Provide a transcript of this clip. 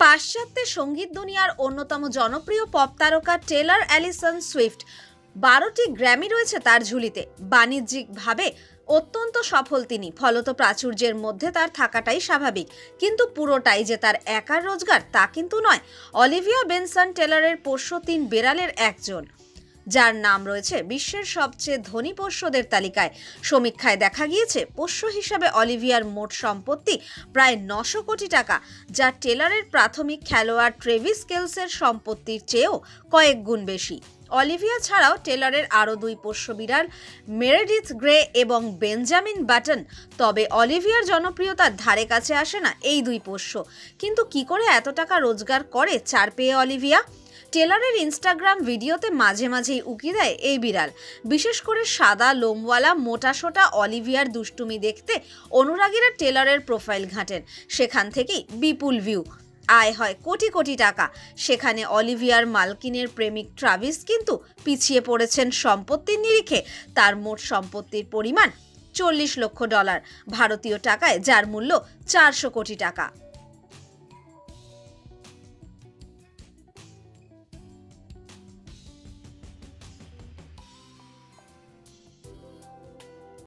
পাশ্চাত্যের সঙ্গীত দুনিয়ার অন্যতম জনপ্রিয় পপ তারকা টেলর অ্যালিসন সুইফট 12টি গ্র্যামি রয়েছে তার ঝুলিতে। বাণিজ্যিকভাবে অত্যন্ত সফল তিনি, ফলত প্রাচুর্যের মধ্যে তার থাকাটাই স্বাভাবিক। কিন্তু পুরোটাই যে তার একার রোজগার তা কিন্তু নয়। অলিভিয়া বেনসন টেলরের পোষ্য 3 বিড়ালের একজন, যার নাম রয়েছে বিশ্বের সবচেয়ে ধনী পোষ্যদের তালিকায়। সমীক্ষায় দেখা গিয়েছে পোষ্য হিসাবে অলিভিয়ার মোট সম্পত্তি প্রায় 900 কোটি টাকা, যা টেলরের প্রাথমিক খেলোয়াড় ট্রেভিস কেলসের সম্পত্তির চেয়েও কয়েক গুণ বেশি। অলিভিয়া ছাড়াও টেলরের আরও 2 পোষ্য বিড়াল মেরেডিথ গ্রে এবং বেঞ্জামিন বাটন। তবে অলিভিয়ার জনপ্রিয়তার ধারে কাছে আসে না এই 2 পোষ্য। কিন্তু কি করে এত টাকা রোজগার করে চার পেয়ে অলিভিয়া? টেলরের ইনস্টাগ্রাম ভিডিওতে মাঝে মাঝেই উকি দেয় এই বিড়াল। বিশেষ করে সাদা লোমওয়ালা মোটাসোটা অলিভিয়ার দুষ্টুমি দেখতে অনুরাগীরা টেলরের প্রোফাইল ঘাঁটেন। সেখান থেকেই বিপুল ভিউ, আয় হয় কোটি কোটি টাকা। সেখানে অলিভিয়ার মালকিনের প্রেমিক ট্রাভিস কিন্তু পিছিয়ে পড়েছেন সম্পত্তির নিরিখে। তার মোট সম্পত্তির পরিমাণ $40 লক্ষ, ভারতীয় টাকায় যার মূল্য 400 কোটি টাকা।